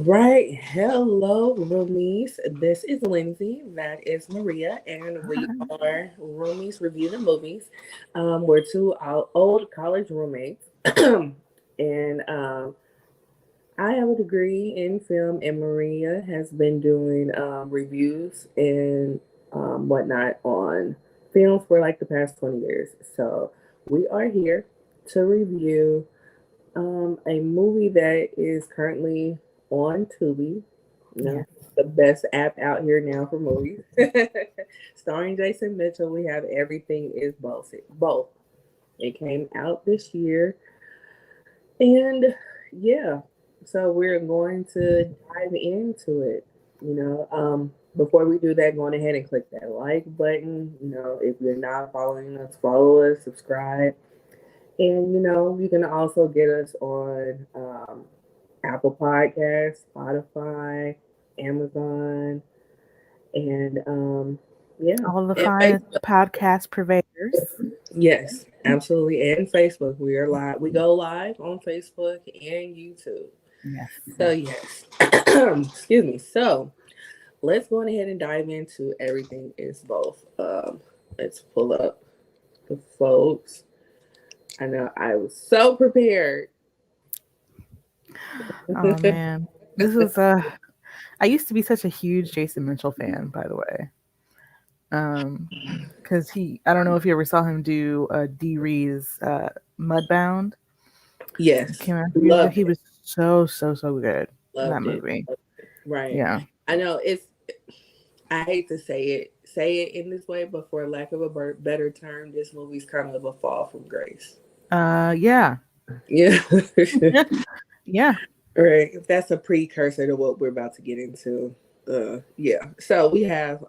Right. Hello, Roomies. This is Lindsay. That is Maria. And we Hi. are Roomies Review the Movies. We're two old college roommates. and I have a degree in film, and Maria has been doing reviews and whatnot on films for like the past 20 years. So we are here to review a movie that is currently on Tubi. You know, Yes. the best app out here now for movies. Starring Jason Mitchell, we have Everything Is Both. Both. It came out this year, and yeah, so we're going to dive into it. Before we do that, go on ahead and click that like button. If you're not following us, follow us, subscribe. And you can also get us on Apple Podcasts, Spotify, Amazon, and yeah, All the and fine Facebook. podcast purveyors. Yes, absolutely, and Facebook. We are live. We go live on Facebook and YouTube. Yes. So yes, excuse me. So let's go ahead and dive into everything. Is both. Let's pull up the folks. I know I was so prepared. Oh man. This is I used to be such a huge Jason Mitchell fan, by the way. Um, because I don't know if you ever saw him do D Ree's Mudbound. It Yes, came out a few years ago. loved He it. was so good in that Loved it. movie. Right. Yeah. I know it's. I hate to say it in this way, but for lack of a better term, this movie's kind of a fall from grace. Yeah. Yeah. Yeah. Right. If that's a precursor to what we're about to get into. Yeah. So we have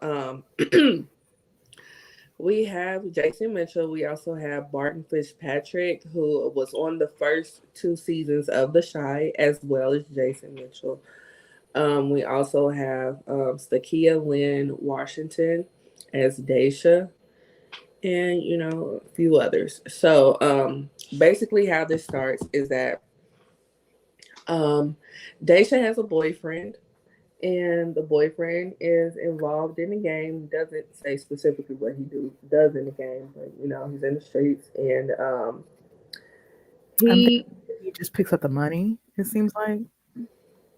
we have Jason Mitchell. We also have Barton Fitzpatrick, who was on the first two seasons of The Shy, as well as Jason Mitchell. We also have Stakia Lynn Washington as Daisha, and a few others. So basically, how this starts is that um, Daisha has a boyfriend, and the boyfriend is involved in the game. Doesn't say specifically what does in the game, but he's in the streets, and I'm thinking he he just picks up the money, it seems like.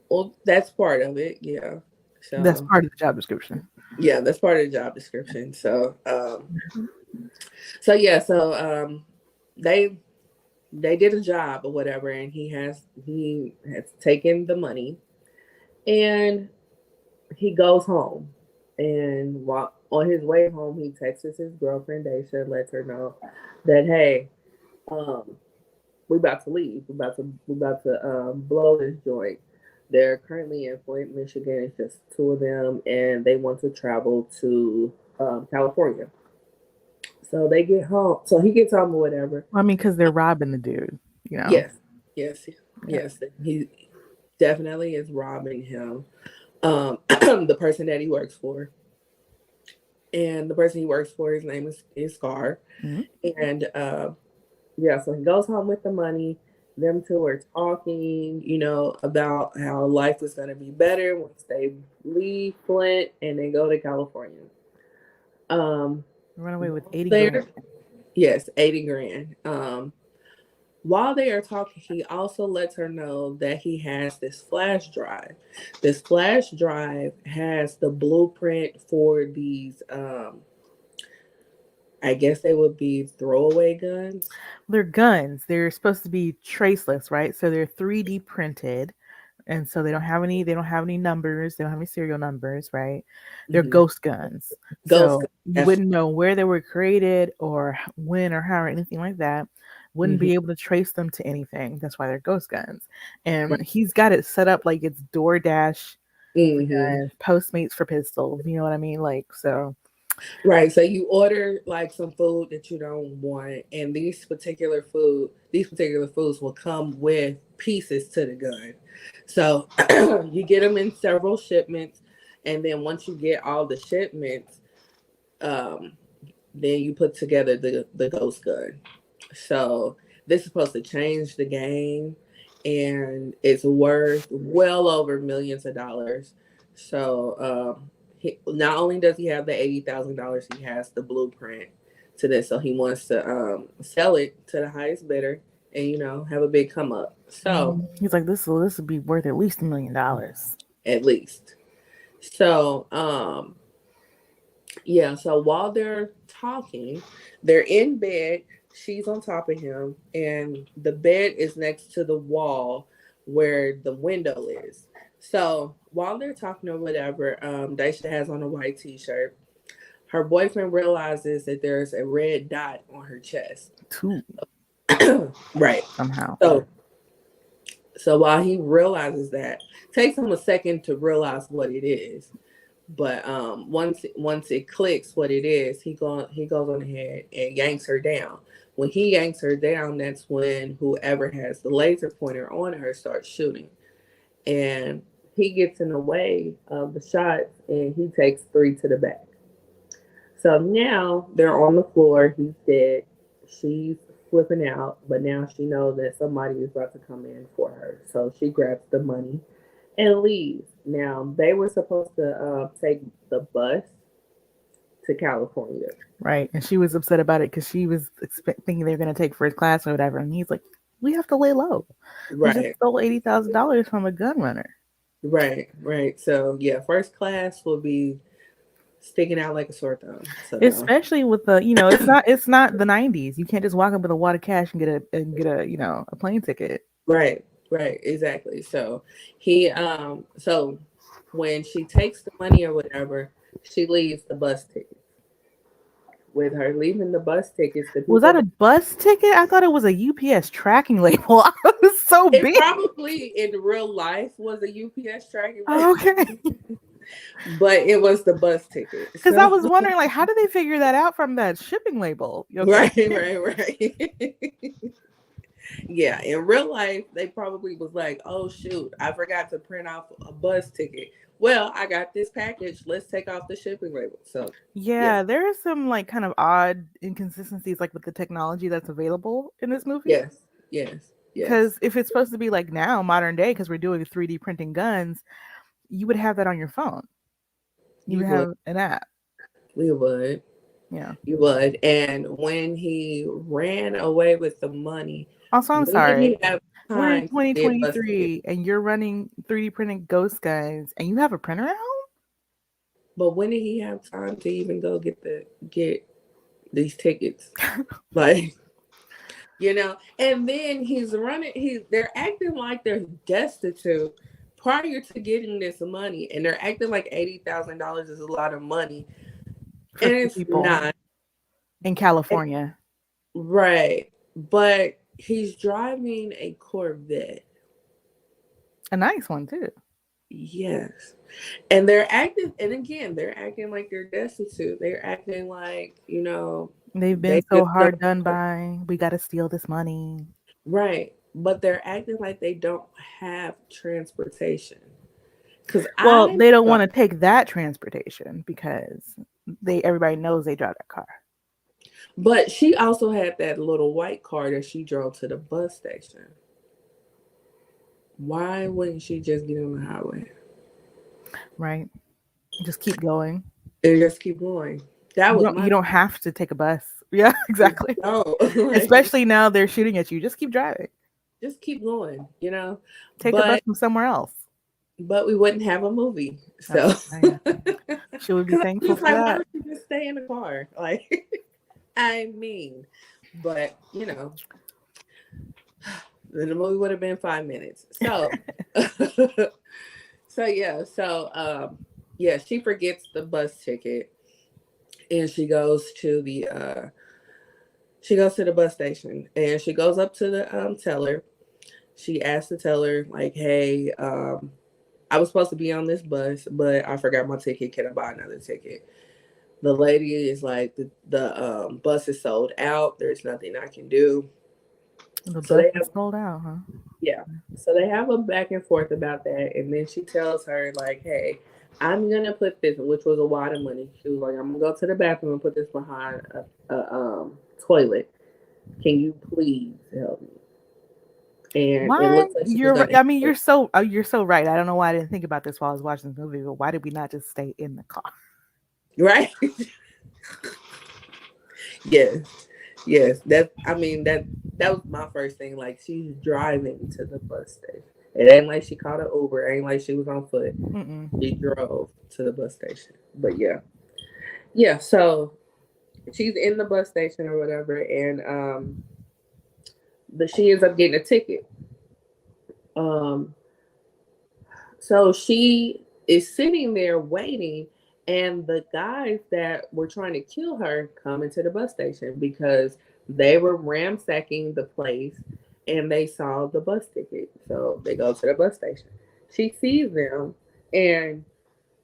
well, that's part of it, yeah. That's So part of the job description. yeah, that's part of the job description. So yeah, so they they did a job or whatever, and he has taken the money, and he goes home, and while on his way home, he texts his girlfriend Daisha, lets her know that, hey, um, we about to leave, we about to blow this joint. They're currently in Flint, Michigan. It's just two of them, and they want to travel to California. So they get home. So he gets home or whatever. Well, I mean, because they're robbing the dude, you know. Yes, yes, Yeah. yes. He definitely is robbing him. The person that he works for, and the person he works for, his name is Scar, Mhm. and yeah. So he goes home with the money. Them two are talking, about how life is going to be better once they leave Flint and they go to California. Um, Run away with while 80 grand. they're yes, 80 grand. While they are talking, he also lets her know that he has this flash drive. This flash drive has the blueprint for these, I guess they would be throwaway guns. They're guns. They're supposed to be traceless, right? So they're 3D printed, and so they don't have any numbers, they don't have any serial numbers, right? They're Hmm. ghost guns. Ghost So you guns. wouldn't know where they were created or when or how or anything like that. Wouldn't Hmm. be able to trace them to anything. That's why they're ghost guns. And he's got it set up like it's DoorDash for Hmm. guns, Postmates for pistols. You know what I mean? Like so. Right. So you order like some food that you don't want, and these particular foods will come with pieces to the gun. So you get them in several shipments, and then once you get all the shipments, um, then you put together the ghost gun. So this is supposed to change the game, and it's worth well over millions of dollars. So not only does he have the $80,000, he has the blueprint to this. So he wants to sell it to the highest bidder and have a big come up. So He's like, this would be worth at least $1 million. at least. So yeah, so while they're talking, they're in bed. She's on top of him, and the bed is next to the wall where the window is. So while they're talking or whatever, Daisha has on a white t-shirt. Her boyfriend realizes that there's a red dot on her chest. Two. Right. Somehow. So while he realizes that, it takes him a second to realize what it is. But once it clicks what it is, he goes on ahead and yanks her down. When he yanks her down, that's when whoever has the laser pointer on her starts shooting, and he gets in the way of the shots, and he takes 3 to the back. So now they're on the floor. He's dead. She's flipping out, but now she knows that somebody is about to come in for her. So she grabs the money and leaves. Now they were supposed to take the bus to California. Right. And she was upset about it because she was thinking they were going to take first class or whatever. And he's like, we have to lay low. Right. They just stole $80,000 from a gun runner. Right. So yeah, first class will be sticking out like a sore thumb. So, especially with the, it's not the 90s. You can't just walk up with a wad of cash and get a a plane ticket. Right, exactly. So he so when she takes the money or whatever, she leaves the bus ticket. With her leaving the bus tickets, was that a bus ticket? I thought it was a UPS tracking label. I was so big. Probably in real life was a UPS tracking label. Okay. But it was the bus ticket. Because I was wondering, like, how did they figure that out from that shipping label? Okay. Right. Yeah, in real life, they probably was like, oh, shoot, I forgot to print off a bus ticket. Well, I got this package. Let's take off the shipping label. So, yeah, there are some, like, kind of odd inconsistencies, like, with the technology that's available in this movie. Yes. Because if it's supposed to be, like, now, modern day, because we're doing 3D printing guns, you would have that on your phone. You would have an app. We would. Yeah. You would. And when he ran away with the money. Also, I'm sorry. We're in 2023 and you're running 3D printed ghost guns and you have a printer at home? But when did he have time to even go get these tickets? Like, and then he's running, they're acting like they're destitute prior to getting this money, and they're acting like $80,000 is a lot of money. And it's not. In California. Right. But he's driving a Corvette. A nice one, too. Yes. And they're acting like they're destitute. They're acting like, they've been so hard done by. We got to steal this money. Right. But they're acting like they don't have transportation. Well, they don't want to take that transportation because everybody knows they drive that car. But she also had that little white car that she drove to the bus station. Why wouldn't she just get on the highway? Right. Just keep going. And just keep going. You don't have to take a bus. Yeah, exactly. No. Especially now they're shooting at you. Just keep driving. Just keep going, Take a bus from somewhere else. But we wouldn't have a movie. So she would be thankful for that. Why don't you just stay in the car? Like, I mean, but then the movie would have been 5 minutes. So she forgets the bus ticket and she goes to the bus station and she goes up to the teller. She asks the teller, like, hey, I was supposed to be on this bus, but I forgot my ticket. Can I buy another ticket? The lady is like, the bus is sold out. There's nothing I can do. The bus is sold out, huh? Yeah. So they have a back and forth about that. And then she tells her, like, hey, I'm going to put this, which was a wad of money. She was like, I'm going to go to the bathroom and put this behind a toilet. Can you please help me? and it Why? looks like she was You're gonna right. I mean, hit you're so right. I don't know why I didn't think about this while I was watching this movie, but why did we not just stay in the car? her. Right? Yes, yes. That I mean that was my first thing. Like she's driving to the bus station. It ain't like she caught an Uber. It ain't like she was on foot. Mm-mm. She drove to the bus station. But yeah, yeah. So she's in the bus station or whatever, and but she ends up getting a ticket. Um, so she is sitting there waiting, and the guys that were trying to kill her come into the bus station because they were ransacking the place and they saw the bus ticket. So they go to the bus station. She sees them and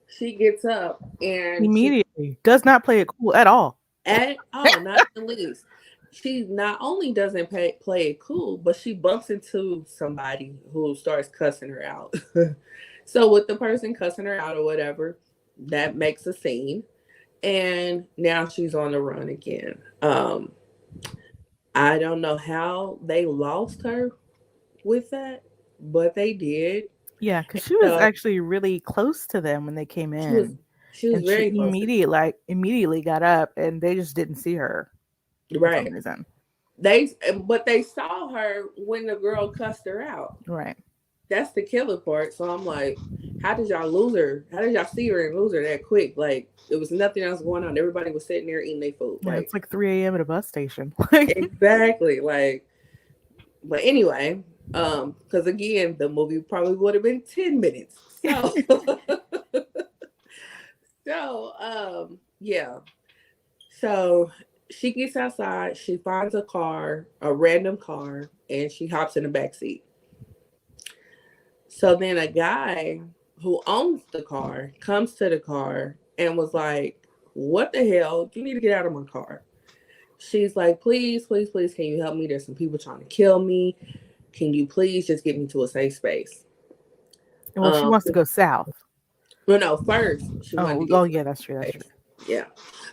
she gets up and she Immediately does not play it cool at all. at all, not in the least. She not only doesn't play it cool, but she bumps into somebody who starts cussing her out. So with the person cussing her out or whatever, that makes a scene, and now she's on the run again. I don't know how they lost her with that, but they did. Yeah, because she was So actually really close to them when they came she was in, she was and she very close to immediately got up, and they just didn't see her for some right. reason. They but they saw her when the girl cussed her out. Right. That's the killer part. So I'm like, how did y'all lose her? How did y'all see her and lose her that quick? Like it was nothing else going on. Everybody was sitting there eating their food. Yeah, Like it's like 3 a.m. at a bus station. Like, exactly. Like, but anyway, because again, the movie probably would have been 10 minutes. So, yeah. So she gets outside. She finds a car, a random car, and she hops in the back seat. So then a guy who owns the car comes to the car and was like, "What the hell? You need to get out of my car." She's like, "Please, please, please, can you help me? There's some people trying to kill me. Can you please just get me to a safe space?" well, she wants to go south. Well, no, first she wanted to Oh, get oh to a yeah, that's true. That's safe true. space. Yeah.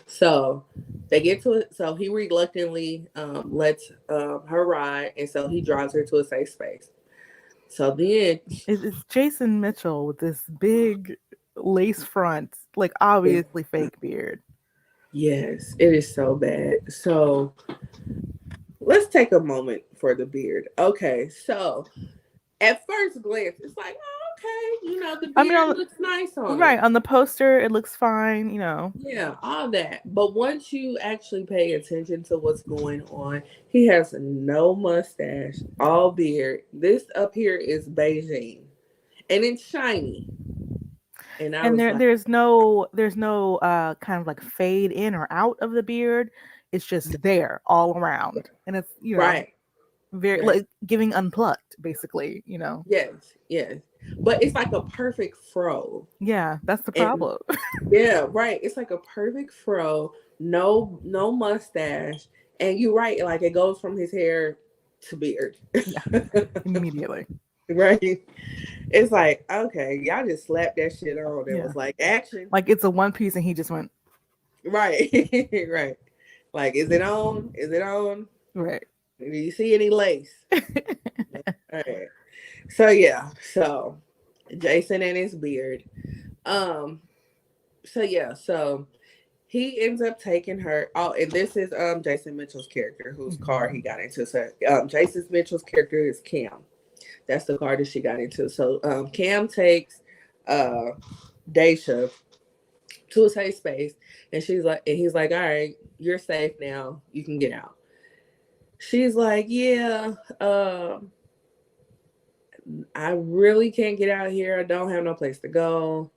So they get to it. So he reluctantly lets her ride, and so he drives her to a safe space. So then, It's Jason Mitchell with this big lace front, like yeah, obviously fake beard. yes, it is so bad. So let's take a moment for the beard. Okay, so at first glance, it's like, oh, okay, the I mean, beard looks nice on right him. on the poster, it looks fine. Yeah, all that. But once you actually pay attention to what's going on, he has no mustache, all beard. This up here is Beijing, and it's shiny. And I And was there like, there's no kind of like fade in or out of the beard. It's just there all around, and it's right, very right. like giving unplucked basically. Yes, yes. But it's like a perfect fro. Yeah, that's the And problem. yeah, right. It's like a perfect fro, no mustache. And you're right, like it goes from his hair to beard. Yeah, immediately. Right. It's like, okay, y'all just slapped that shit on. It Yeah, was like action. like it's a one piece, and he just went Right. Right. Like, is it on? Is it on? right. Do you see any lace? All right. So yeah. So Jason and his beard. Um, so yeah, so he ends up taking her. Oh, and this is Jason Mitchell's character, whose car he got into. So Jason Mitchell's character is Cam. That's the car that she got into. So Cam takes uh Daisha to a safe space, and he's like, all right, you're safe now. You can get out. She's like, yeah, I really can't get out here. I don't have no place to go,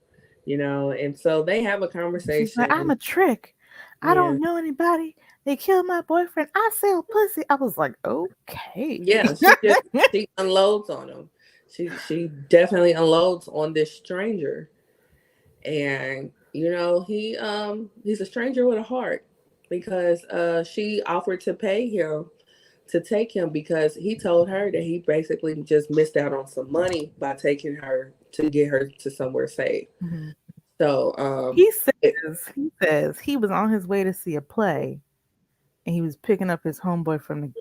And so they have a She's like, I'm conversation. a trick. I Yeah, don't know anybody. They killed my boyfriend. I sell pussy. I was like, okay. yeah. She unloads on him. She definitely unloads on this stranger, and he's a stranger with a heart because she offered to pay him to take him because he told her that he basically just missed out on some money by taking her to get her to somewhere safe. Mhm. So He it, says he was on his way to see a play, and he was picking up his homeboy from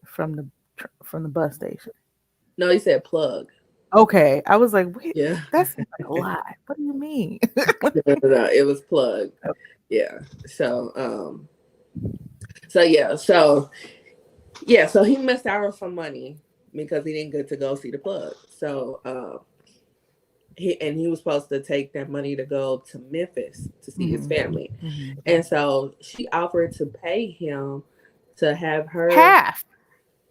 the bus station. No, he said plug. Okay, I was like, wait, Yeah. that seems like a lie. What do you mean? No, it was plug. Yeah. So yeah, so he missed out on some money because he didn't get to go see the plug. So he was supposed to take that money to go to Memphis to see his Mhm, family. mhm. And so she offered to pay him to have her, Half,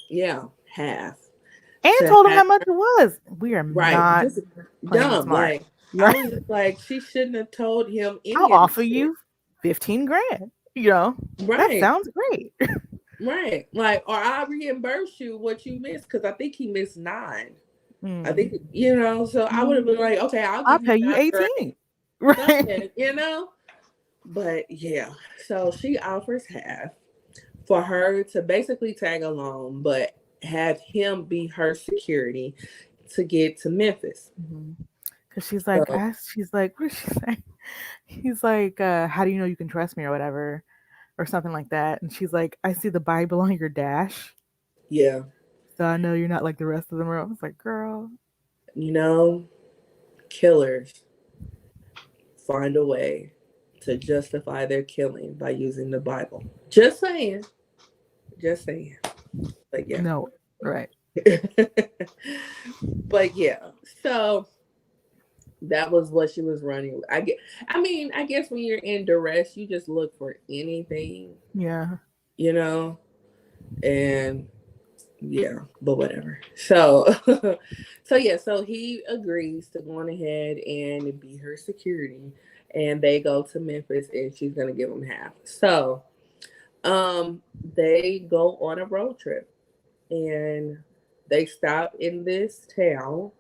yeah, half and to told him have how much it was. We are right. not Just playing dumb. smart, Like I right? was just like, she shouldn't have told him I'll any of offer this shit. you 15 grand. You know, that Right. sounds great. Right. Like, or I'll reimburse you what you missed because I think he missed nine. I think, Mm. so I would have been like, okay, I'll I'll give you pay you 9 grand. 18. Right. Something. But yeah, so she offers half for her to basically tag along, but have him be her security to get to Memphis. Because So she's like, what did she say? He's like, how do you know you can trust me or whatever? Or something like that. And she's like, I see the Bible on your dash. yeah, So I know you're not like the rest of them. I was like, girl. you know, killers find a way to justify their killing by using the Bible. Just saying. Just saying. But yeah. No. Right. But yeah. So that was what she was running with. I guess when you're in duress, you just look for anything, Yeah. you know, and yeah, but whatever. So, so he agrees to go on ahead and be her security, and they go to Memphis, and she's gonna give him half. So, they go on a road trip, and they stop in this town,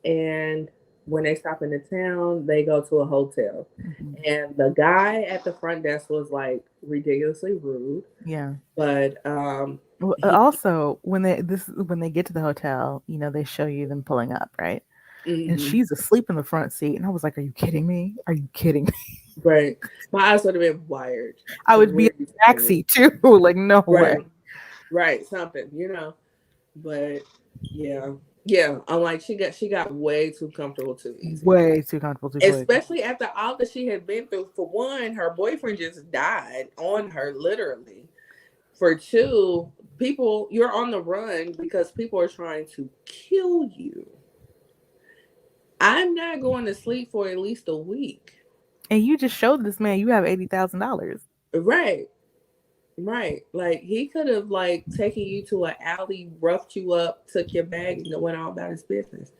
and when they stop in the town, they go to a hotel. Mhm. And the guy at the front desk was like ridiculously rude, Yeah. but he Also, when they get to the hotel, they show you them pulling up, right? And mhm, she's asleep in the front seat, and I was like, "Are you kidding me? Are you kidding me?" right. My eyes would have been wired. I Like, would be where in are you the back going? seat too. Like, no way. Right, right, something. But yeah, yeah. I'm like she got way too comfortable too easy. Way too comfortable too quick. Especially after all that she had been through. For one, her boyfriend just died on her, literally. For two, you're on the run because people are trying to kill you. I'm not going to sleep for at least a week. And you just showed this man you have $80,000. Right, right. Like he could have like taken you to an alley, roughed you up, took your bag, and went on about his business.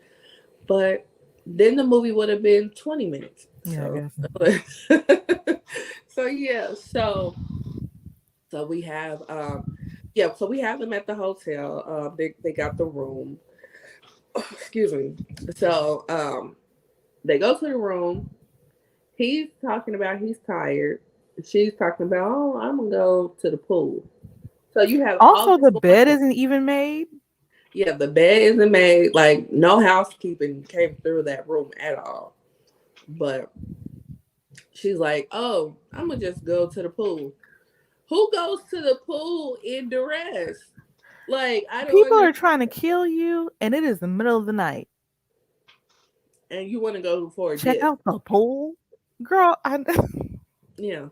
But then the movie would have been 20 minutes. Yeah, I So, guess. so yeah. So we have so we have them at the hotel. They got the room. Excuse me. So they go to the room. He's talking about he's tired. She's talking about, oh, I'm gonna go to the pool. So you have all Also, this the going bed on. isn't even made. Yeah, the bed isn't made. Like no housekeeping came through that room at all. But she's like, oh, I'm gonna just go to the pool. Who goes to the pool in duress? Like I don't People are understand. trying to kill you, and it is the middle of the night. And you want to go for a Check dip. out the pool, girl. Yeah,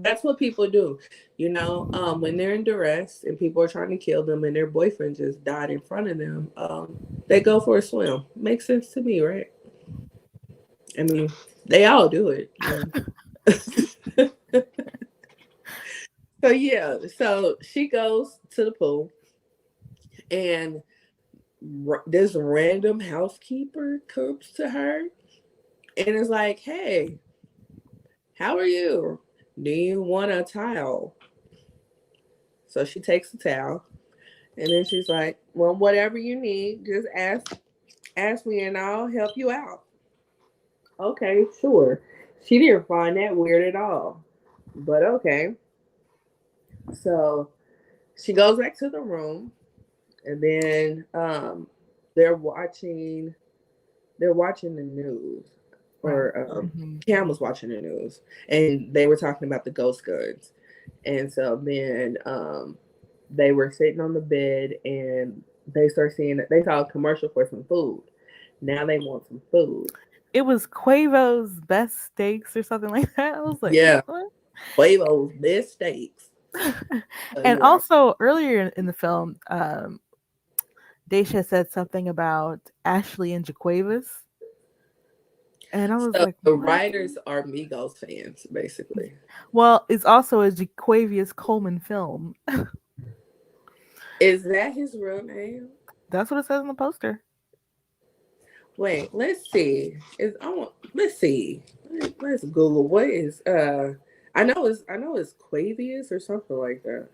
that's what people do. When they're in duress and people are trying to kill them and their boyfriend just died in front of them, they go for a swim. Makes sense to me, right? I mean, they all do it. So yeah, so she goes to the pool and this random housekeeper comes to her and is like, "Hey, how are you? Do you want a towel?" So she takes a towel. And then she's like, well, whatever you need, just ask me and I'll help you out. Okay, sure. She didn't find that weird at all. But okay. So she goes back to the room and then they're watching the news. Right. Or Hmm. Cam was watching the news and they were talking about the ghost guns. And so then they were sitting on the bed and they start seeing it. They saw a commercial for some food. Now they want some food. It was Quavo's best steaks or something like that. I was like, Yeah, what? Quavo's best steaks. And Yeah. also earlier in the film, Daisha said something about Ashley and Jaquavis. And I was So like, the what? writers are Migos fans, basically. Well, it's also a Jaquavius Coleman film. Is that his real name? That's what it says on the poster. Wait, let's see. Is I want let's see. Let's Google what is I know it's Quavius or something like that.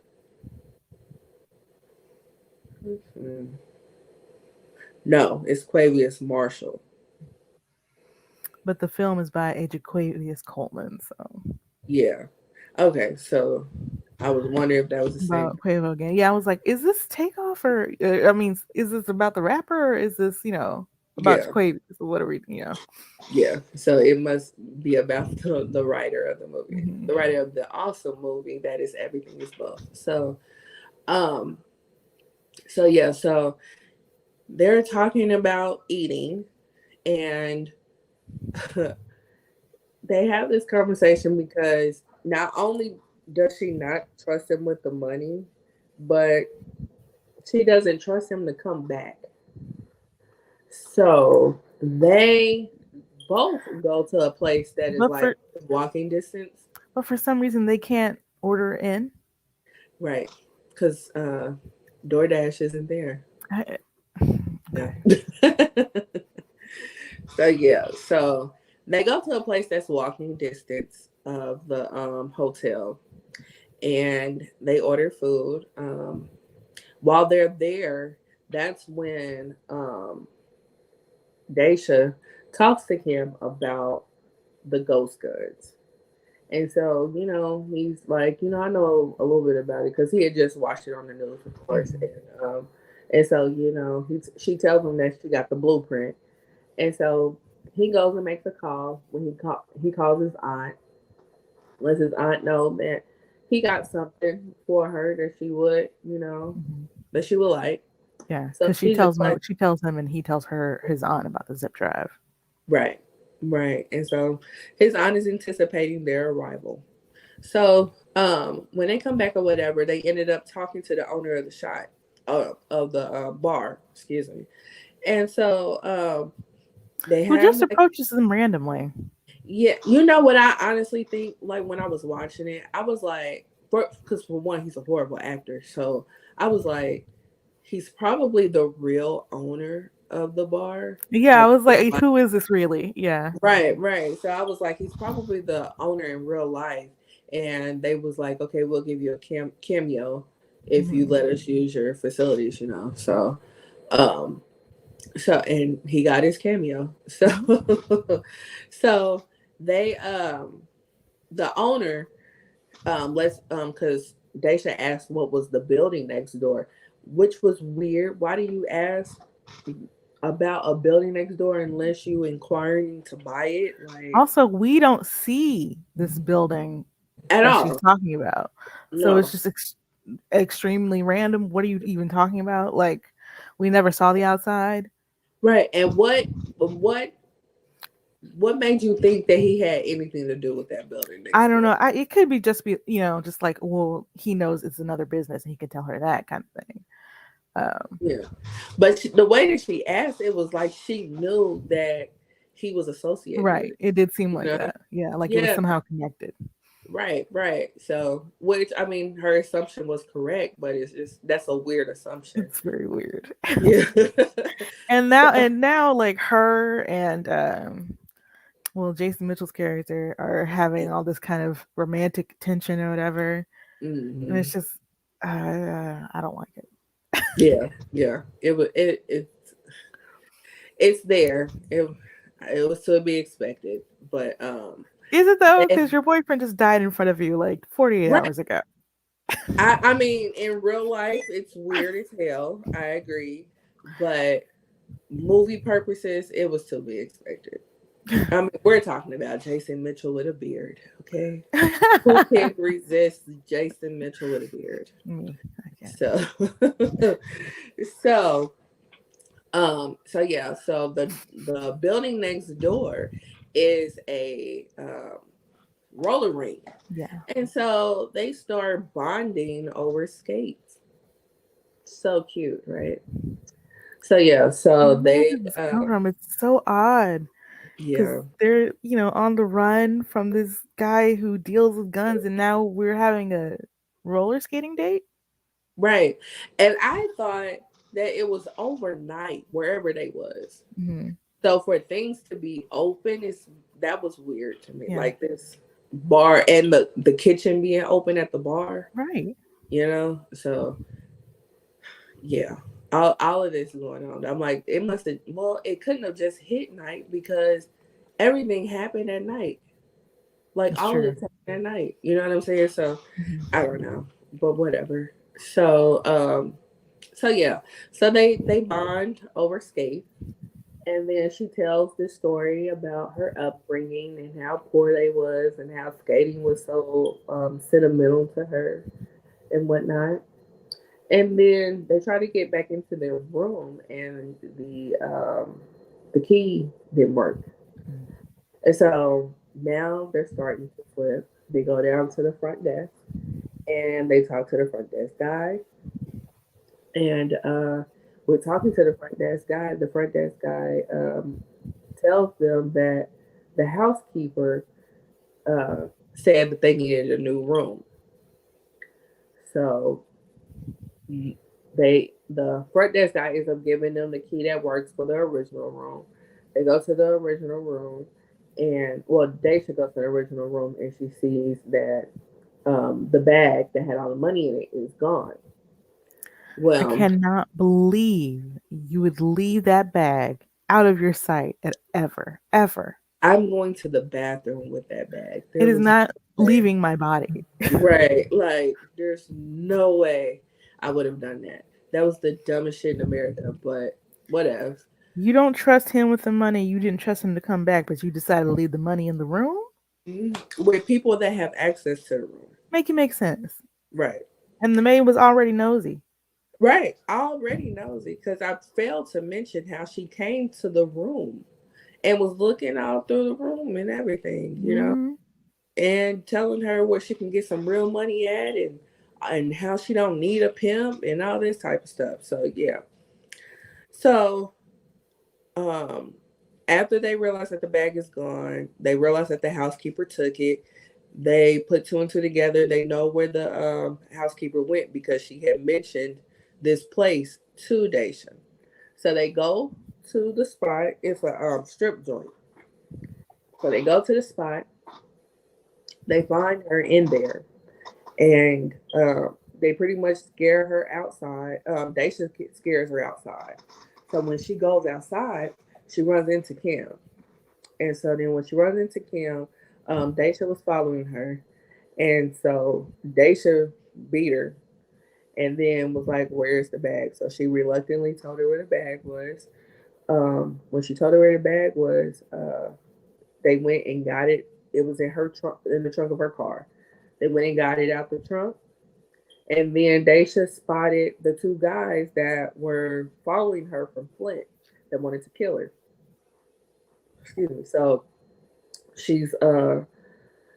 Hmm. No, it's Quavius Marshall. But the film is by a Jaquavius Coleman, so Yeah. Okay, so I was wondering if that was the same. about Quavo again. Yeah, I was like, is this takeoff or I mean, is this about the rapper or is this about Yeah, Jaquavius or whatever? yeah. So it must be about the writer of the movie, Hmm. the writer of the awesome movie that is Everything Is Both. Um, so yeah, so they're talking about eating, and they have this conversation because not only does she not trust him with the money, but she doesn't trust him to come back. So they both go to a place that is But like for walking distance, but for some reason they can't order in. right? Because DoorDash isn't there. I, Yeah. okay. So yeah, so they go to a place that's walking distance of the hotel, and they order food. While they're there, that's when Daisha talks to him about the ghost goods. And so, he's like, I know a little bit about it because he had just watched it on the news, of course. Mhm. And so, she tells him that she got the blueprint. And so he goes and makes a call. When he calls his aunt, lets his aunt know that he got something for her that she would, Mhm. that she would like. Yeah, So because she just like, she tells him, and he tells her his aunt about the zip drive. right, right. And so his aunt is anticipating their arrival. So when they come back or whatever, they ended up talking to the owner of the of the bar, excuse me. And so they Who have just like, approaches them randomly. yeah, you know what I honestly think, like when I was watching it, I was like, because for one, he's a horrible actor. So I was like, he's probably the real owner of the bar. Yeah, I Like, was like, who is this really? Yeah. right, right. So I was like, he's probably the owner in real life. And they was like, okay, we'll give you a cameo if you Hmm. let us use your facilities, um, and he got his cameo. Hmm. So, so they, the owner, let's, because Daisha asked what was the building next door, which was weird. Why do you ask about a building next door unless you inquiring to buy it? Like, Also, we don't see this building at that she's all. talking about, so it's No. just extremely random. What are you even talking about? Like, we never saw the outside. Right. And what made you think that he had anything to do with that building I next don't door? know. It could be just like, well, he knows it's another business and he can tell her that kind of thing. Um, Yeah. But the way that she asked, it was like she knew that he was associated with right. it. It did seem You like know? that. Yeah, like it was Yeah. somehow connected. Right, right. So, which I mean, her assumption was correct, but it's just that's a weird assumption. It's very weird. Yeah. So, And now like her and well, Jason Mitchell's character are having all this kind of romantic tension or whatever. And it's hmm, just I don't like it. yeah, yeah. It's there. It was to be expected, but Is it though? and, Because your boyfriend just died in front of you like 48 right. hours ago. I mean, in real life, it's weird as hell. I agree, but movie purposes, it was to be expected. I mean, we're talking about Jason Mitchell with a beard, okay? Who can resist Jason Mitchell with a beard? Me. Yeah. So, so, so yeah, so the building next door is a roller rink, Yeah. and so they start bonding over skates. So cute, right? So yeah, so Where they did this come from? It's so odd because yeah, they're, on the run from this guy who deals with guns, and now we're having a roller skating date. right. And I thought that it was overnight wherever they was. Hmm. So for things to be open is that was weird to me. Yeah. Like this bar and the kitchen being open at the bar, Right. So yeah. All of this is going on. I'm like, it must have well, it couldn't have just hit night because everything happened at night. Like That's all of true. this happened at night. You know what I'm saying? So Hmm. I don't know. But whatever. So yeah. So they bond over skate. And then she tells this story about her upbringing and how poor they was and how skating was so sentimental to her and whatnot. And then they try to get back into their room, and the key didn't work. And so now they're starting to flip. They go down to the front desk and they talk to the front desk guy. And we're talking to the front desk guy. The front desk guy tells them that the housekeeper said that they needed a new room. So the front desk guy ends up giving them the key that works for the original room. They go to the original room, and well, Daisha goes to the original room, and she sees that the bag that had all the money in it is gone. I Well, cannot believe you would leave that bag out of your sight at ever, ever. I'm going to the bathroom with that bag. It There is was not no way. leaving my body. Right, like there's no way I would have done that. That was the dumbest shit in America, but whatever. You don't trust him with the money. You didn't trust him to come back, but you decided to leave the money in the room? With people that have access to the room. Make it make sense. Right. And the maid was already nosy. Right. I already knows it because I failed to mention how she came to the room and was looking out through the room and everything, Hmm. and telling her where she can get some real money at and how she don't need a pimp and all this type of stuff. So yeah. So um after they realize that the bag is gone, they realize that the housekeeper took it. They put two and two together. They know where the housekeeper went because she had mentioned this place to Daisha. So they go to the spot. It's a strip joint. So they go to the spot. They find her in there, and they pretty much scare her outside. Daisha scares her outside. So when she goes outside, she runs into Kim. And so then when she runs into Kim, Daisha was following her. And so Daisha beat her and then was like, "Where's the bag?" So she reluctantly told her where the bag was. When she told her where the bag was, they went and got it. It was in her trunk, in the trunk of her car. They went and got it out the trunk. And then Daisha spotted the two guys that were following her from Flint that wanted to kill her. Excuse me. So she's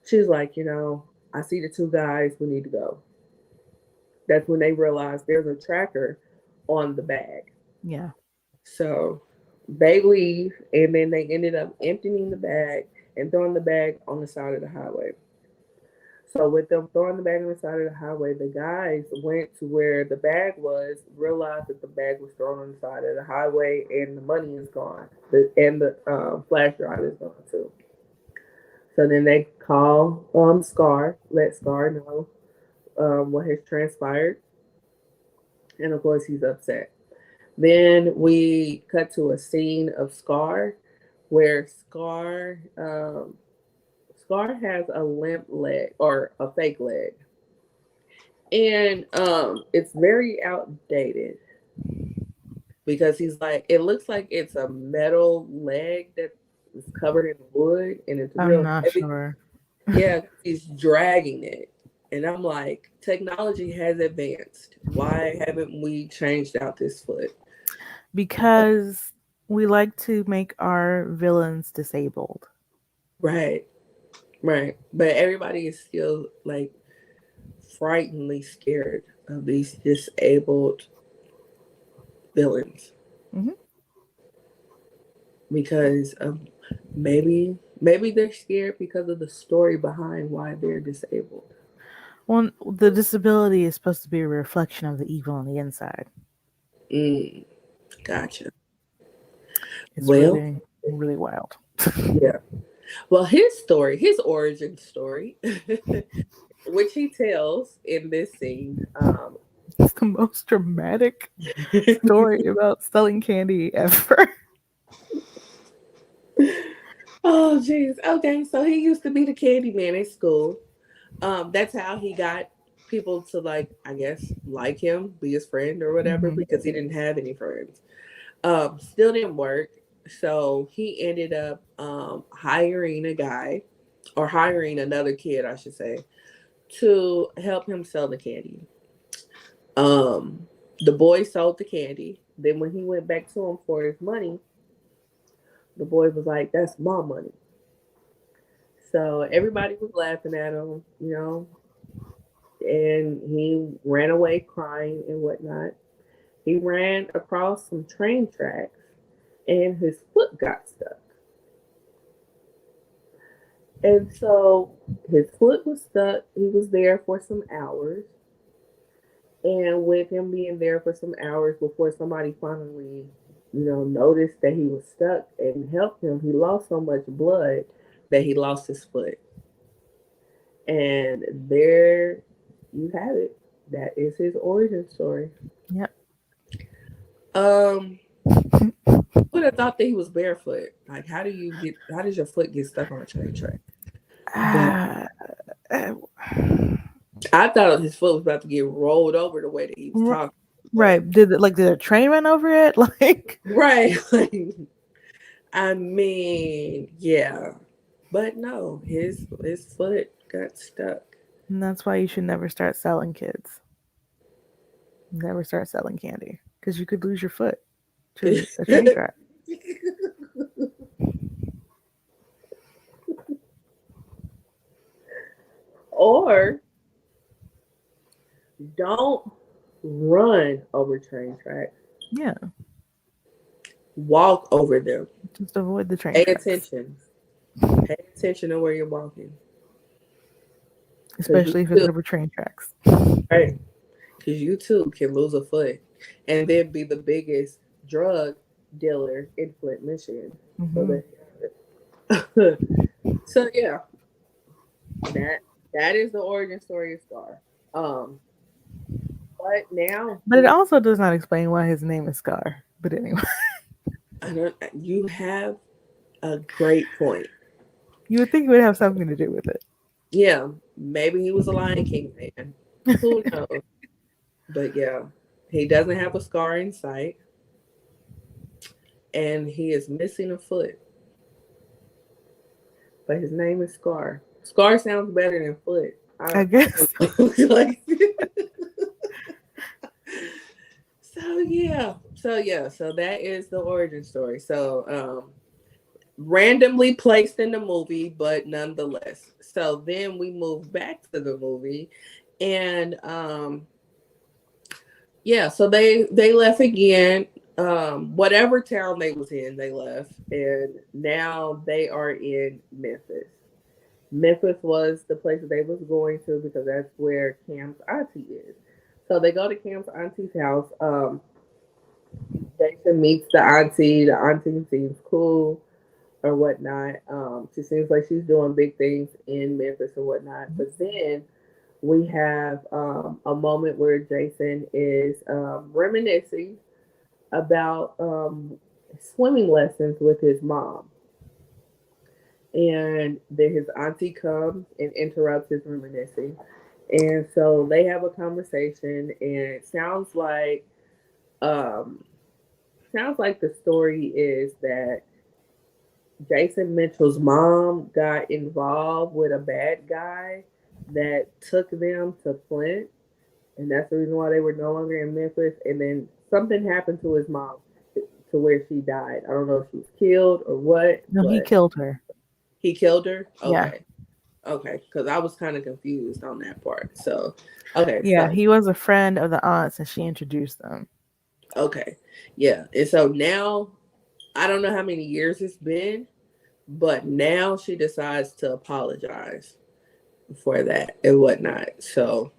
she's like, I see the two guys, we need to go. That's when they realized there's a tracker on the bag. Yeah. So they leave and then they ended up emptying the bag and throwing the bag on the side of the highway. So with them throwing the bag on the side of the highway, the guys went to where the bag was, realized that the bag was thrown on the side of the highway, and the money is gone, and the flash drive is gone too. So then they call Scar, let Scar know what has transpired, and of course he's upset. Then we cut to a scene of Scar, where Scar has a limp leg or a fake leg, and it's very outdated because he's like, it looks like it's a metal leg that is covered in wood and it's I'm real not heavy. sure. Yeah, he's dragging it. And I'm like, technology has advanced. Why haven't we changed out this foot? Because we like to make our villains disabled. Right, right. But everybody is still like frighteningly scared of these disabled villains Hmm. because of maybe they're scared because of the story behind why they're disabled. Well, the disability is supposed to be a reflection of the evil on the inside. Mm, gotcha. It's Well, really, really wild. yeah. Well, his origin story, which he tells in this scene. It's the most dramatic story about selling candy ever. Oh, jeez. Okay, so he used to be the candy man at school. That's how he got people to I guess, like him, be his friend or whatever, Hmm. because he didn't have any friends. Still didn't work. So he ended up hiring a guy, or hiring another kid, I should say, to help him sell the candy. Um, the boy sold the candy. Then when he went back to him for his money, the boy was like, "That's my money." So everybody was laughing at him, and he ran away crying and whatnot. He ran across some train tracks and his foot got stuck. And so his foot was stuck. He was there for some hours. And with him being there for some hours before somebody finally, noticed that he was stuck and helped him, he lost so much blood that he lost his foot. And there you have it. That is his origin story. Yep. Um, would have thought that he was barefoot. Like, how does your foot get stuck on a train track? But Ah, uh, I thought his foot was about to get rolled over the way that he was r- talking. But right. Did a train run over it? Like, right, I mean, yeah, but no, his foot got stuck. and that's why you should never start selling kids. Never start selling candy because you could lose your foot to a train track. Or don't run over train tracks. Yeah, Walk over them. just avoid the train Pay tracks, attention. Pay attention to where you're walking. Because you especially if it's too, over train tracks. right? Because you too can lose a foot and then be the biggest drug dealer in Flint, Michigan. So Hmm. that, so yeah, that that is the origin story of Scar. Um, but now But it also does not explain why his name is Scar. But anyway, you have a great point. you would think it would have something to do with it. Yeah, maybe he was a Lion King fan. Who knows? But yeah, he doesn't have a scar in sight, and he is missing a foot. But his name is Scar. Scar sounds better than foot. I I guess. don't know. Like, so that is the origin story. So randomly placed in the movie, but nonetheless. So then we move back to the movie, and yeah, so they left again. Whatever town they was in, they left, and now they are in Memphis. Memphis was the place that they was going to because that's where Cam's auntie is. So they go to Cam's auntie's house. Jason meets the auntie. The auntie seems cool or whatnot. She seems like she's doing big things in Memphis or whatnot. But then we have a moment where Jason is reminiscing about swimming lessons with his mom. And then his auntie comes and interrupts his reminiscing. And so they have a conversation, and it um, sounds like the story is that Jason Mitchell's mom got involved with a bad guy that took them to Flint, and that's the reason why they were no longer in Memphis. And then something happened to his mom to where she died. I don't know if she was killed or what, No, he but killed her. he killed her. Yeah. Okay, okay, because I was kind of confused on that part. So, okay, Yeah, so he was a friend of the aunts and she introduced them. okay, yeah, and so now I don't know how many years it's been, but now she decides to apologize for that and whatnot. So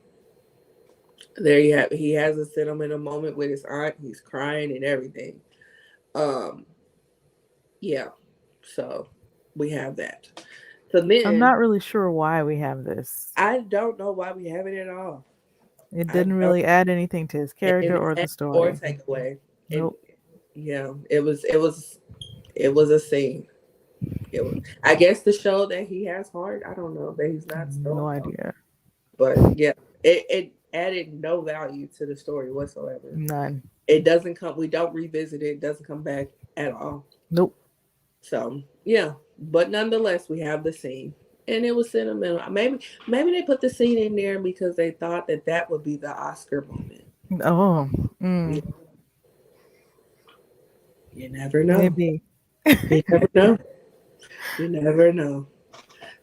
there you have it. He has a sentimental moment with his aunt. He's crying and everything. Um, yeah. So we have that. So I'm then not really sure why we have this. I don't know why we have it at all. It I didn't don't really add anything to his character or the or story. take away. And Nope. yeah, it was a scene. It was, I guess, to show that he has heart. I don't know that he's not No strong, idea. but yeah, it added no value to the story whatsoever. None. It doesn't come. We don't revisit it. It doesn't come back at all. Nope. So yeah, but nonetheless, we have the scene, and it was sentimental. Maybe they put the scene in there because they thought that that would be the Oscar moment. Oh, You, you never know. maybe. You never know. You never know.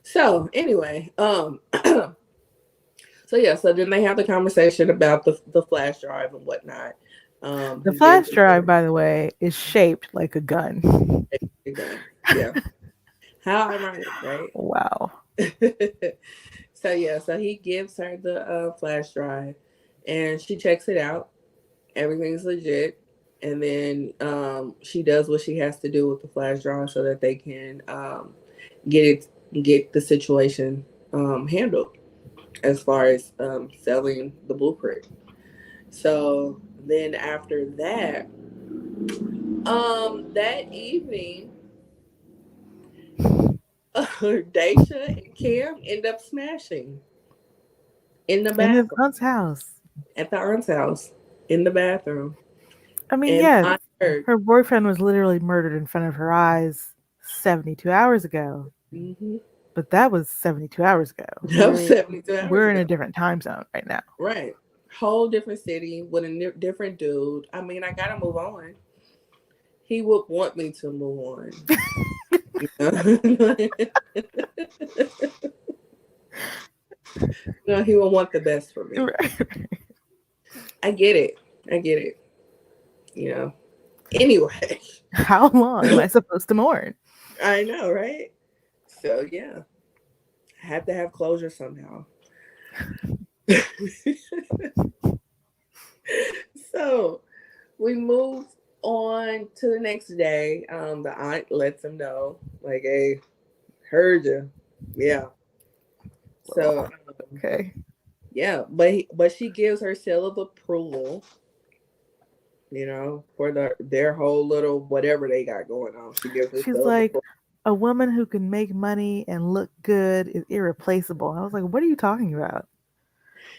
So anyway, so yeah, so then they have the conversation about the flash drive and whatnot. The He gives flash drive, by the way, is shaped like a gun. a gun. Yeah. How ironic, right? Wow. So yeah, so he gives her the flash drive, and she checks it out. Everything's legit, and then she does what she has to do with the flash drive so that they can get get the situation handled as far as selling the blueprint. So then after that, that evening, Daisha and Cam end up smashing in the In his bathroom aunt's house. at the aunt's house in the bathroom. I mean, And yes, I heard, her boyfriend was literally murdered in front of her eyes 72 hours ago. mm-hmm, But that was 72 hours ago. that was 72 hours We're in ago. a different time zone right now. Right. Whole different city with a different dude. I mean, I gotta move on. He would want me to move on. You know? No, he would want the best for me. I get it. I get it. You know. Anyway, How long am I supposed to mourn? I know, right? So yeah, I have to have closure somehow. So we move on to the next day. The aunt lets him know, like, hey, heard you. Yeah. So Oh, okay. yeah, but she gives her seal of approval, for their whole little whatever they got going on. She gives her She's seal of like, approval. a woman who can make money and look good is irreplaceable. I was like, what are you talking about?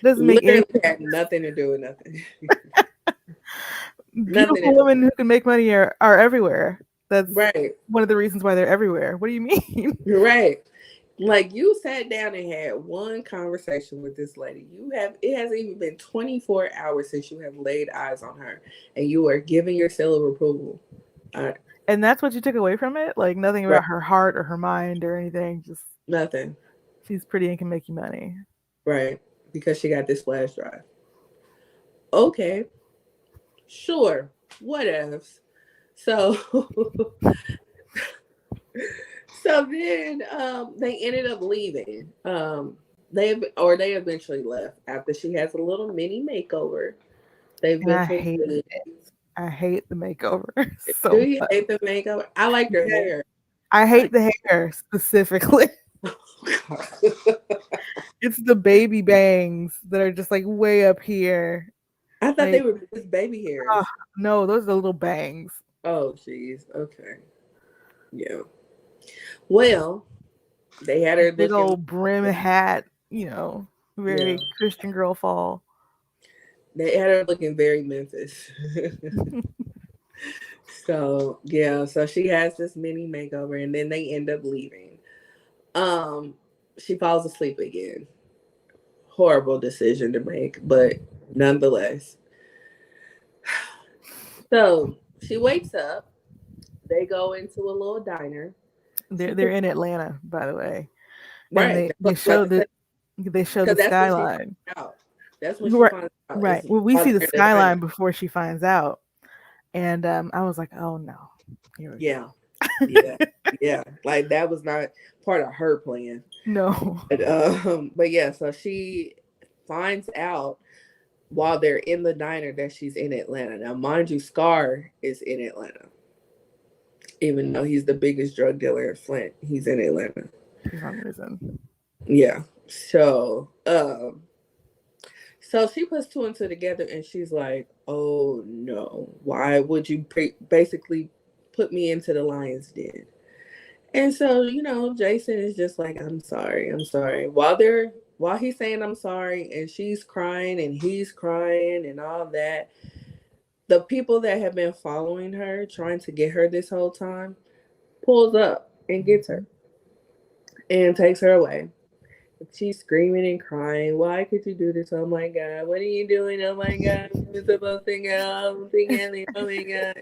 Doesn't make any Literally had nothing to do with nothing. Nothing beautiful to do. women who can make money are everywhere. That's Right. one of the reasons why they're everywhere. What do you mean? You're right. Like you sat down and had one conversation with this lady. It hasn't even been 24 hours since you have laid eyes on her and you are giving your seal of approval. Uh, And that's what you took away from it? Like nothing right. about her heart or her mind or anything. Just Nothing. she's pretty and can make you money. Right. Because she got this flash drive. Okay. Sure. Whatevs. So so then they ended up leaving. They eventually left after she has a little mini makeover. They And I eventually hate leave. it. I hate the makeover Do so you much. hate the makeover? I liked her Yes. hair. I I, hate the hair specifically. It's the baby bangs that are just like way up here. I thought they Like, were just baby oh, hairs. no, those are little bangs. Oh, jeez. Okay. Yeah. Well, they had her Big looking. old brim hat, Yeah. very Christian girl fall. They had her looking very Memphis. So yeah. So she has this mini makeover, and then they end up leaving. Um, she falls asleep again. horrible decision to make, but nonetheless. So she wakes up. They go into a little diner. She They're picks in Atlanta, by the way, and right. That's what I was about to say. they show the Because that's when she finds skyline. out. That's when she Right, finds out right. is Well, we while see the they're in the diner. skyline before she finds out, and I was like, oh no, here we Yeah, go. yeah, yeah. Like that was not part of her plan. No. But yeah, so she finds out while they're in the diner that she's in Atlanta. Now, mind you, Scar is in Atlanta. Even though he's the biggest drug dealer in Flint, he's in Atlanta. She's on prison. Yeah. So she puts two and two together and she's like, oh no, why would you basically put me into the lion's den? And so, Jason is just like, I'm sorry, I'm sorry. While he's saying I'm sorry and she's crying and he's crying and all that, the people that have been following her, trying to get her this whole time, pulls up and gets her and takes her away. She's screaming and crying. Why could you do this? Oh my God. What are you doing? Oh my God. I'm supposed to go. I'm thinking, oh my God.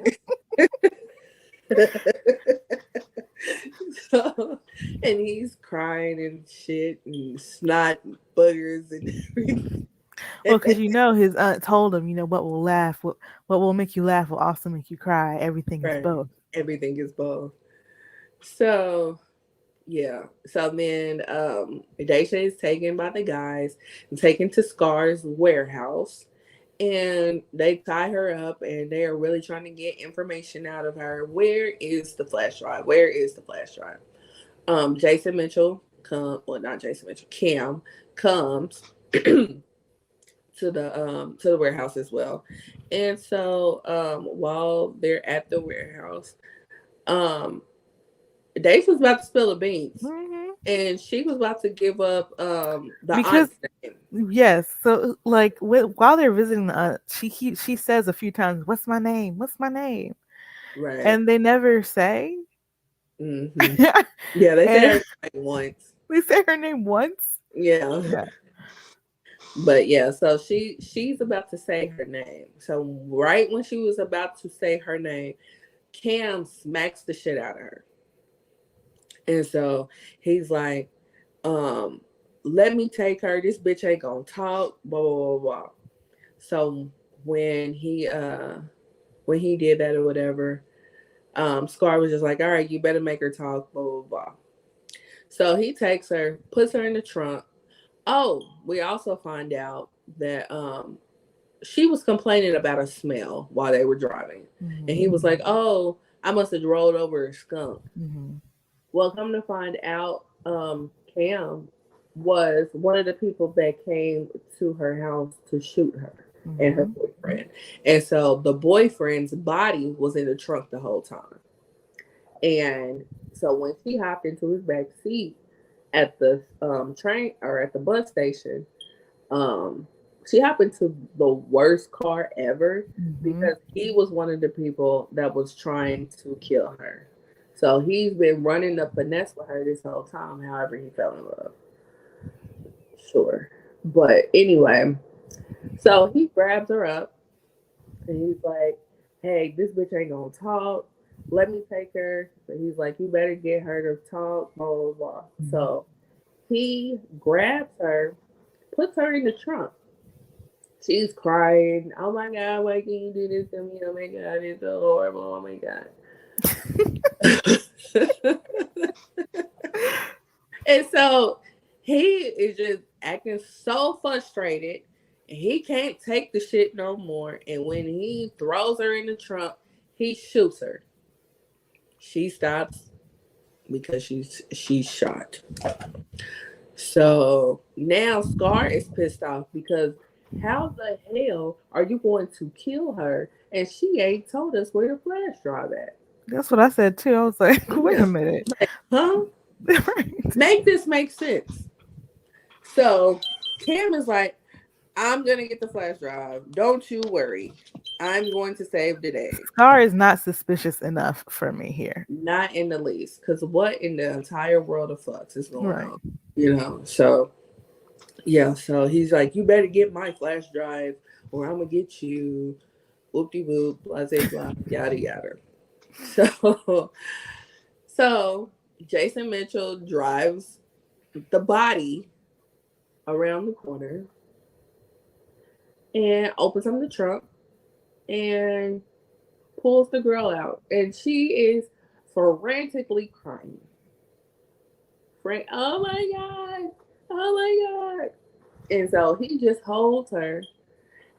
So, and he's crying and shit and snot and boogers and everything. Well, because his aunt told him, what will make you laugh will also make you cry. Everything is Right. both. Everything is both. So yeah. So then Daisha is taken by the guys and taken to Scar's warehouse. And they tie her up and they are really trying to get information out of her. Where is the flash drive? Where is the flash drive? Jason Mitchell not Jason Mitchell, Cam comes to the warehouse as well. And so while they're at the warehouse, Dace was about to spill the beans. Mm-hmm. And she was about to give up the Because aunt's name. yes, so like while they're visiting the aunt, she says a few times, "What's my name? What's my name?" Right. And they never say. Mm-hmm. Yeah, they said And her name once. we say her name once. Yeah. Yeah. But yeah, so she's about to say her name. So right when she was about to say her name, Cam smacks the shit out of her. And so he's like, let me take her. This bitch ain't gonna talk, blah blah blah blah. So when he did that or whatever, Scar was just like, all right, you better make her talk, blah blah blah. So he takes her, puts her in the trunk. Oh, we also find out that she was complaining about a smell while they were driving. Mm-hmm. And he was like, oh, I must have rolled over a skunk. Mm-hmm. Well, come to find out, Cam was one of the people that came to her house to shoot her and her boyfriend. And so the boyfriend's body was in the trunk the whole time. And so when she hopped into his back seat at the train or at the bus station, she happened to the worst car ever because he was one of the people that was trying to kill her. So he's been running the finesse with her this whole time, however he fell in love. Sure. But anyway, so he grabs her up and he's like, hey, this bitch ain't gonna talk. Let me take her. So he's like, you better get her to talk, blah, blah, blah. So he grabs her, puts her in the trunk. She's crying. Oh my God, why can you do this to me? Oh my God, it's so horrible. Oh my God. And so he is just acting so frustrated. And he can't take the shit no more. And when he throws her in the trunk, he shoots her. She stops because she's shot. So now Scar is pissed off because how the hell are you going to kill her and she ain't told us where the flash drive at? That's what I said too. I was like, wait a minute. Like, huh? Make this make sense. So Cam is like, I'm going to get the flash drive. Don't you worry. I'm going to save the day. Scar is not suspicious enough for me here. Not in the least. Because what in the entire world of fucks is going on? So, Yeah, so he's like, you better get my flash drive or I'm gonna get you. Whoop de whoop, blase blah, yada yada. So, so Jason Mitchell drives the body around the corner and opens up the trunk and pulls the girl out, and she is frantically crying. Oh my god! Oh my god! And so he just holds her,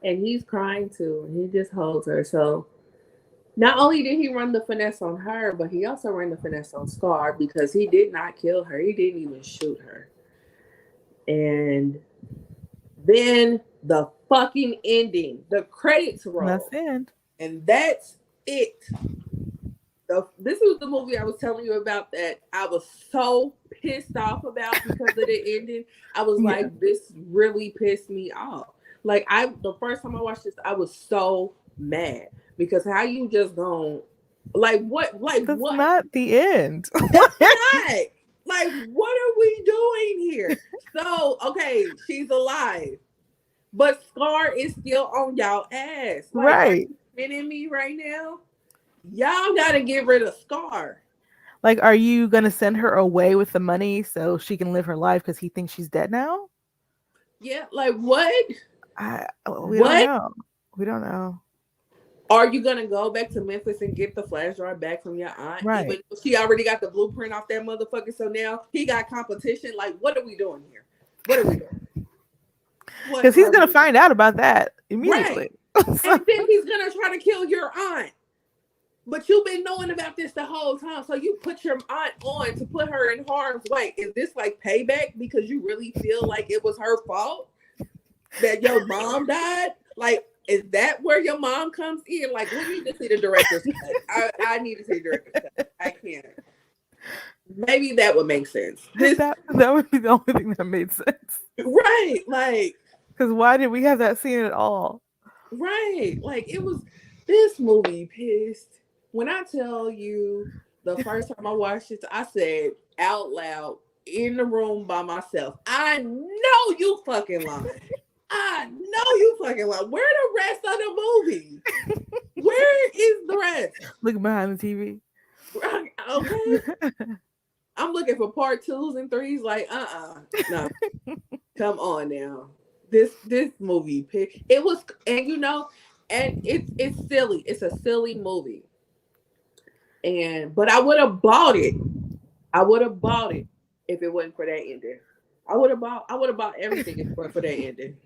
and he's crying too, and he just holds her. So not only did he run the finesse on her, but he also ran the finesse on Scar because he did not kill her. He didn't even shoot her. And then the fucking ending, the credits That's roll, the end. and that's it. This was the movie I was telling you about that I was so pissed off about because of the ending. I was like, this really pissed me off. Like the first time I watched this, I was so mad because how you just gone, like what, like That's what? not the end. That's not. Like, what are we doing here? So, okay, she's alive, but Scar is still on y'all ass. Like, are Right. you kidding me right now? Y'all gotta get rid of Scar. Like, are you gonna send her away with the money so she can live her life because he thinks she's dead now? Yeah, like what? We What? don't know. We don't know. Are you gonna go back to Memphis and get the flash drive back from your aunt? Right. Even though she already got the blueprint off that motherfucker, so now he got competition. Like, what are we doing here? What are we doing? Because he's gonna find out about that immediately. Right. And then he's gonna try to kill your aunt. But you've been knowing about this the whole time. So you put your aunt on to put her in harm's way. Is this like payback because you really feel like it was her fault that your mom died? Like, is that where your mom comes in? Like, we need to see the director's cut. I need to see the director's cut. I can't. Maybe that would make sense. That would be the only thing that made sense. Right. Like, because why did we have that scene at all? Right. Like, it was, this movie pissed. When I tell you the first time I watched it, I said out loud in the room by myself, I know you fucking lying. I know you fucking lying. Where the rest of the movie? Where is the rest? Look behind the TV. Okay. I'm looking for part 2s and 3s. Like, no. Come on now. This movie, it was, and you know, and it's silly. It's a silly movie. But I would have bought it. I would have bought it if it wasn't for that ending. I would have bought everything if it wasn't for that ending.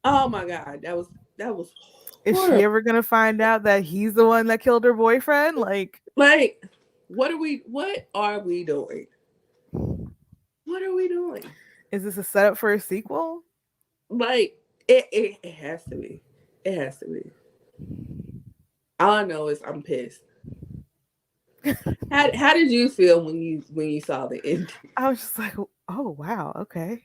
Oh my god, that was horrible. Is she ever gonna find out that he's the one that killed her boyfriend? Like what are we doing? What are we doing? Is this a setup for a sequel? Like it has to be. It has to be. All I know is I'm pissed. How did you feel when you saw the ending? I was just like, oh wow, okay.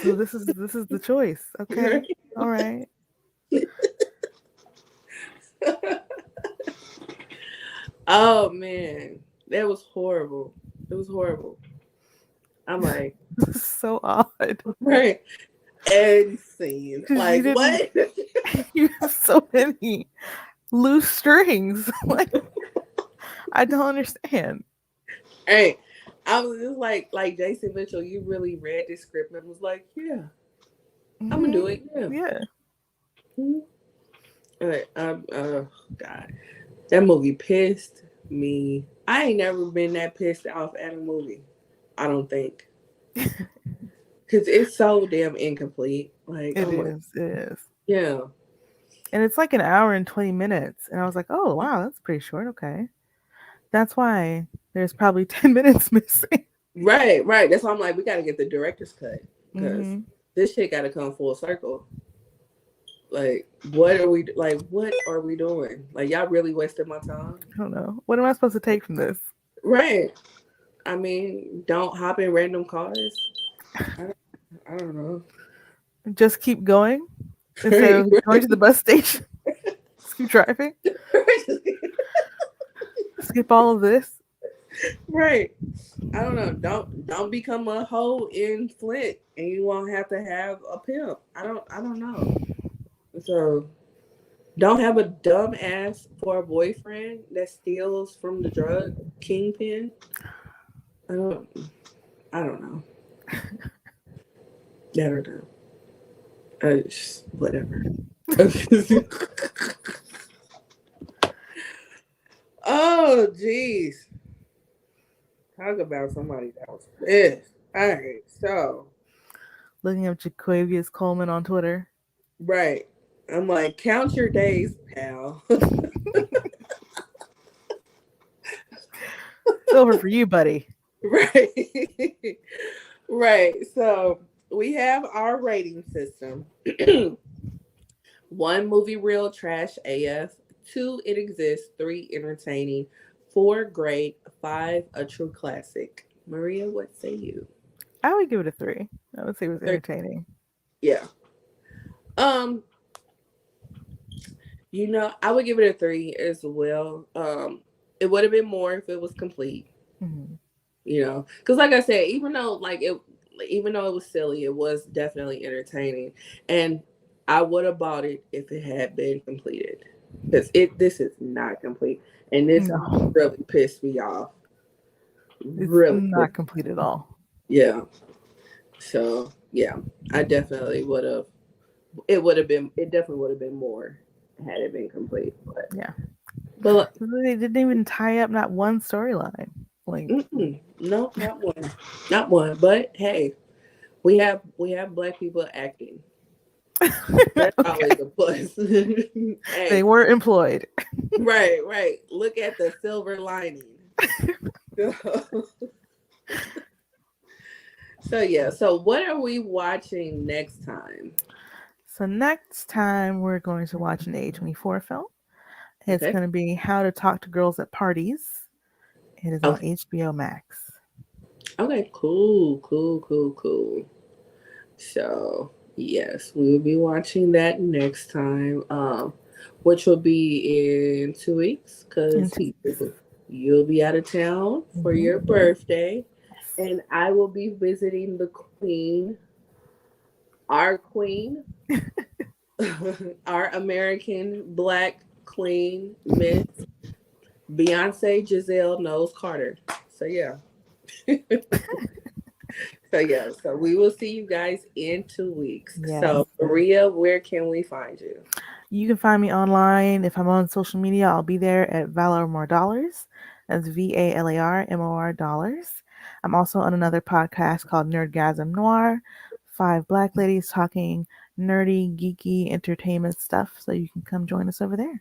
So this is the choice. Okay. Right. All right. Oh man. That was horrible. It was horrible. I'm like, so odd. Right. And scene. Like what? You have so many loose strings. Like I don't understand. Hey, I was just like Jason Mitchell, you really read this script and was like, yeah, I'm gonna do it. Yeah. Mm-hmm. All right. God, that movie pissed me. I ain't never been that pissed off at a movie. I don't think, because it's so damn incomplete. Like it is. Yeah. And it's like an hour and 20 minutes, and I was like, oh wow, that's pretty short. Okay, that's why there's probably 10 minutes missing. Right. That's why I'm like, we got to get the director's cut because this shit got to come full circle. Like, what are we doing? Like, y'all really wasted my time. I don't know. What am I supposed to take from this? Right. I mean, don't hop in random cars. I don't know. Just keep going instead of going to the bus station. Just keep driving. Skip all of this. Right. I don't know. Don't become a hoe in Flint and you won't have a pimp. I don't know. So don't have a dumb ass for a boyfriend that steals from the drug kingpin. I don't I don't know. I don't know. Whatever. Oh jeez. Talk about somebody that was pissed. Alright, so Looking up Jaquavius Coleman on Twitter. right. I'm like, count your days, pal. It's over for you, buddy. Right. Right. So we have our rating system. One, movie real trash AF. Two, it exists. Three, entertaining. Four, great. Five, a true classic. Maria, what say you? I would give it a 3. I would say it was Three. entertaining. Yeah. Um, I would give it a 3 as well. It would have been more if it was complete. Mm-hmm. Because like I said, even though it was silly, it was definitely entertaining, and I would have bought it if it had been completed. Because this is not complete, and this No, really pissed me off. it's Really, not complete at all. yeah. So yeah, I definitely would have. It would have been. It definitely would have been more had it been complete. Yeah. But They didn't even tie up not one storyline. Like, no, not one, not one. But hey, we have black people acting. That's okay. always a plus. They Hey, were employed. right, right. Look at the silver lining. So yeah. So what are we watching next time? So next time we're going to watch an A24 film. It's Okay. going to be How to Talk to Girls at Parties. It is on Okay. HBO Max. Okay. Cool. Cool. Cool. Cool. So yes, we will be watching that next time. Which will be in 2 weeks In because 2 weeks. you'll be out of town for Mm-hmm. your birthday, Yes. and I will be visiting the queen, our queen, our American Black queen, Miss Beyonce Giselle Knowles Carter. So yeah. So yeah. So we will see you guys in 2 weeks. Yes. So Maria, where can we find you? You can find me online. If I'm on social media, I'll be there at Valor More Dollars. That's VALARMOR Dollars. I'm also on another podcast called Nerdgasm Noir. 5 black ladies talking nerdy, geeky entertainment stuff. So you can come join us over there.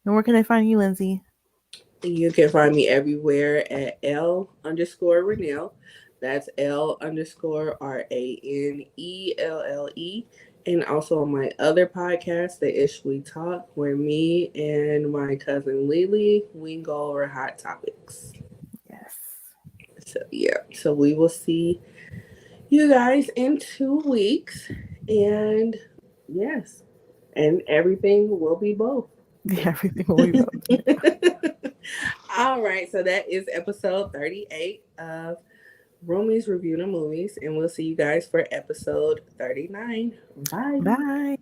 And where can I find you, Lindsay? You can find me everywhere at L_Renelle. That's L_RANELLE. And also on my other podcast, the Ish We Talk, where me and my cousin Lily, we go over hot topics. Yes. So yeah. So we will see you guys in 2 weeks. And yes. And everything will be both. Yeah, everything will be both. All right, so that is episode 38 of Roomies Review the Movies, and we'll see you guys for episode 39. Bye. Bye.